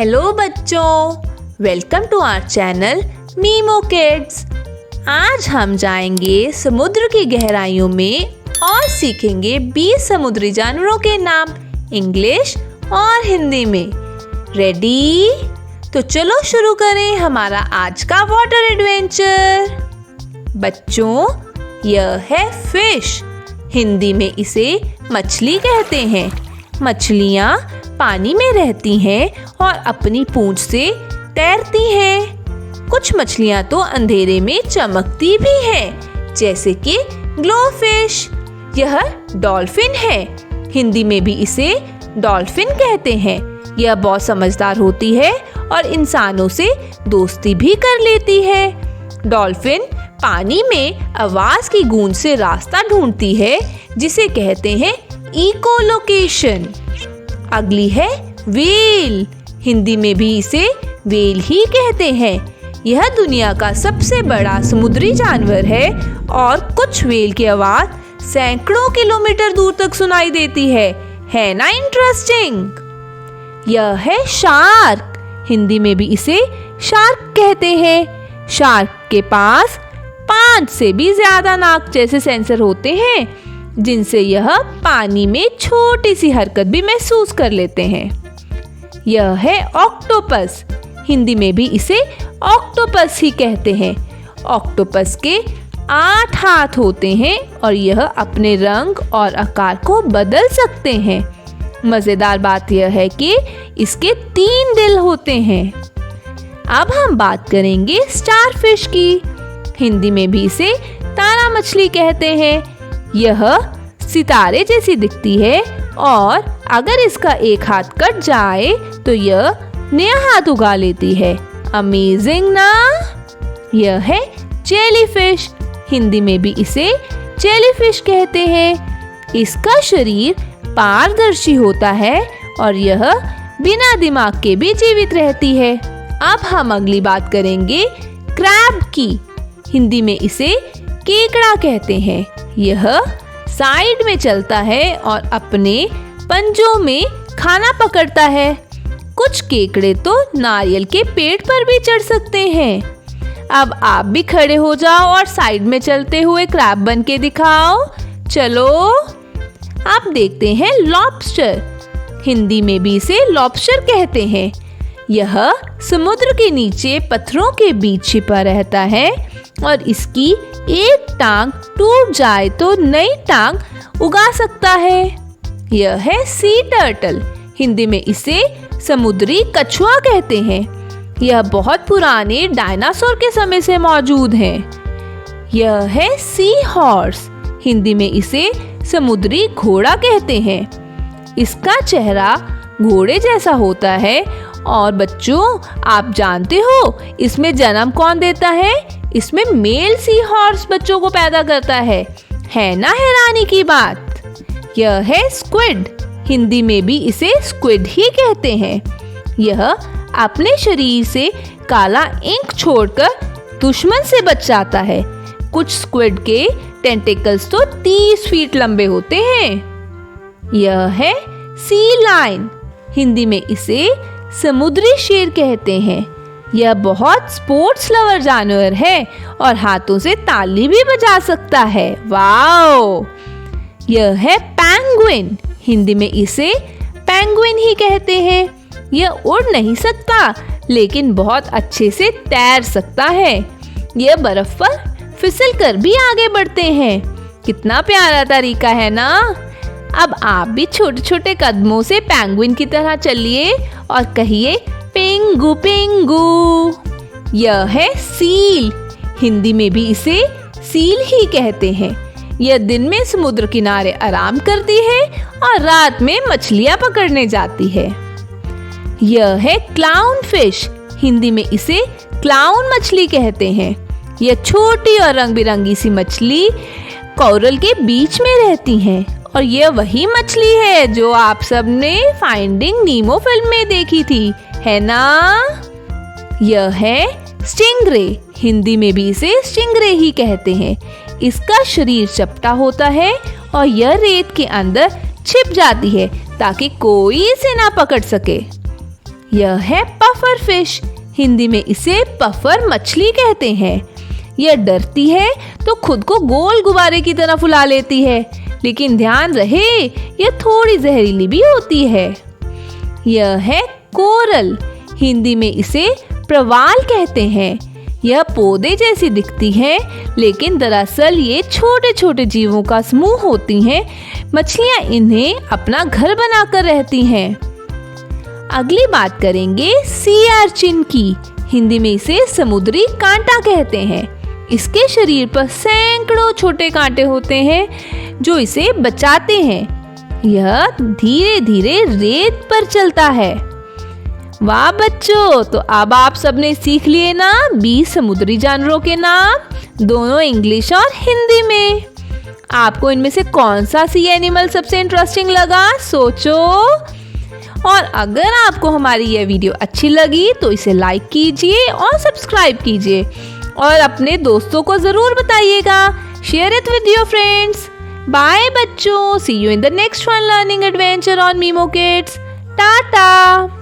Hello बच्चों, welcome to our channel Memo kids. आज हम जाएंगे समुद्र की गहराइयों में और सीखेंगे 20 समुद्री जानवरों के नाम इंग्लिश और हिंदी में। रेडी? तो चलो शुरू करें हमारा आज का वाटर एडवेंचर। बच्चों, यह है फिश। हिंदी में इसे मछली कहते हैं। मछलियाँ पानी में रहती हैं और अपनी पूंछ से तैरती हैं। कुछ मछलियाँ तो अंधेरे में चमकती भी हैं, जैसे कि ग्लोफिश। यह डॉल्फिन है। हिंदी में भी इसे डॉल्फिन कहते हैं। यह बहुत समझदार होती है और इंसानों से दोस्ती भी कर लेती है। डॉल्फिन पानी में आवाज की गूंज से रास्ता ढूंढती है, जिसे कहते हैं इकोलोकेशन। अगली है व्हेल। हिंदी में भी इसे व्हेल ही कहते हैं। यह दुनिया का सबसे बड़ा समुद्री जानवर है और कुछ व्हेल की आवाज सैकड़ों किलोमीटर दूर तक सुनाई देती है ना इंटरेस्टिंग। यह है शार्क। हिंदी में भी इसे शार्क कहते हैं। शार्क के पास 5 से भी ज्यादा नाक जैसे सेंसर होते हैं, जिनसे यह पानी में छोटी सी हरकत भी महसूस कर लेते हैं। यह है ऑक्टोपस। हिंदी में भी इसे ऑक्टोपस ही कहते हैं। ऑक्टोपस के 8 हाथ होते हैं और यह अपने रंग और आकार को बदल सकते हैं। मजेदार बात यह है कि इसके 3 दिल होते हैं। अब हम बात करेंगे स्टारफिश की। हिंदी में भी इसे तारा मछली कहते हैं। यह सितारे जैसी दिखती है और अगर इसका एक हाथ कट जाए तो यह नया हाथ उगा लेती है। अमेजिंग ना? यह है जेलीफिश। हिंदी में भी इसे जेलीफिश कहते हैं। इसका शरीर पारदर्शी होता है और यह बिना दिमाग के भी जीवित रहती है। अब हम अगली बात करेंगे क्रैब की। हिंदी में इसे केकड़ा कहते हैं। यह साइड में चलता है और अपने पंजों में खाना पकड़ता है। कुछ केकड़े तो नारियल के पेड़ पर भी चढ़ सकते हैं। अब आप भी खड़े हो जाओ और साइड में चलते हुए क्रैब बन के दिखाओ। चलो। आप देखते हैं लॉबस्टर। हिंदी में भी इसे लॉबस्टर कहते हैं। यह समुद्र के नीचे पत्थरों के बीच छिपा रहता है और इसकी एक टांग टूट जाए तो नई टांग उगा सकता है। यह है सी टर्टल। हिंदी में इसे समुद्री कछुआ कहते हैं। यह बहुत पुराने डायनासोर के समय से मौजूद है। यह है सी हॉर्स। हिंदी में इसे समुद्री घोड़ा कहते हैं। इसका चेहरा घोड़े जैसा होता है। और बच्चों, आप जानते हो इसमें जन्म कौन देता है? इसमें मेल सी हॉर्स बच्चों को पैदा करता है ना हैरानी की बात? यह है स्क्विड। हिंदी में भी इसे स्क्विड ही कहते हैं। यह अपने शरीर से काला इंक छोड़कर दुश्मन से बच जाता है। कुछ स्क्विड के टेंटिकल्स तो 30 फीट लंबे होते हैं। यह है सी लायन। हिंदी में इसे समुद्री शेर कहते हैं। यह बहुत स्पोर्ट्स लवर जानवर है और हाथों से ताली भी बजा सकता है। वाओ! यह है पेंगुइन। हिंदी में इसे पेंगुइन ही कहते हैं। यह उड़ नहीं सकता, लेकिन बहुत अच्छे से तैर सकता है। यह बर्फ पर फिसल कर भी आगे बढ़ते हैं। कितना प्यारा तरीका है ना? अब आप भी छोटे छोटे कदमों से पेंगुइन की तरह चलिए और कहिए पिंगू पिंगू। यह है सील। हिंदी में भी इसे सील ही कहते हैं। यह दिन में समुद्र किनारे आराम करती है और रात में मछलियां पकड़ने जाती है। यह है क्लाउन फिश। हिंदी में इसे क्लाउन मछली कहते हैं। यह छोटी और रंग बिरंगी सी मछली कोरल के बीच में रहती हैं और यह वही मछली है जो आप सबने फाइंडिंग नीमो फिल्म में देखी थी, है ना? यह है स्टिंगरे। हिंदी में भी इसे स्टिंगरे ही कहते हैं। इसका शरीर चपटा होता है और यह रेत के अंदर छिप जाती है ताकि कोई इसे ना पकड़ सके। यह है पफर फिश। हिंदी में इसे पफर मछली कहते हैं। यह डरती है तो खुद को गोल गुब्बारे की तरह फुला लेती है, लेकिन ध्यान रहे यह थोड़ी जहरीली भी होती है। यह है कोरल। हिंदी में इसे प्रवाल कहते हैं। यह पौधे जैसी दिखती है, लेकिन दरअसल ये छोटे छोटे जीवों का समूह होती हैं। मछलियां इन्हें अपना घर बनाकर रहती हैं। अगली बात करेंगे सी अर्चिन की। हिंदी में इसे समुद्री कांटा कहते हैं। इसके शरीर पर सैकड़ों छोटे कांटे होते हैं जो इसे बचाते हैं। यह धीरे धीरे रेत पर चलता है। वाह बच्चों, तो अब आप सबने सीख लिए ना 20 समुद्री जानवरों के नाम, दोनों इंग्लिश और हिंदी में। आपको इनमें से कौन सा सी एनिमल सबसे इंटरेस्टिंग लगा, सोचो। और अगर आपको हमारी यह वीडियो अच्छी लगी तो इसे लाइक कीजिए और सब्सक्राइब कीजिए और अपने दोस्तों को जरूर बताइएगा। Share it with your friends. Bye बच्चों, see you in the next fun learning adventure on Meemo kids. Tata.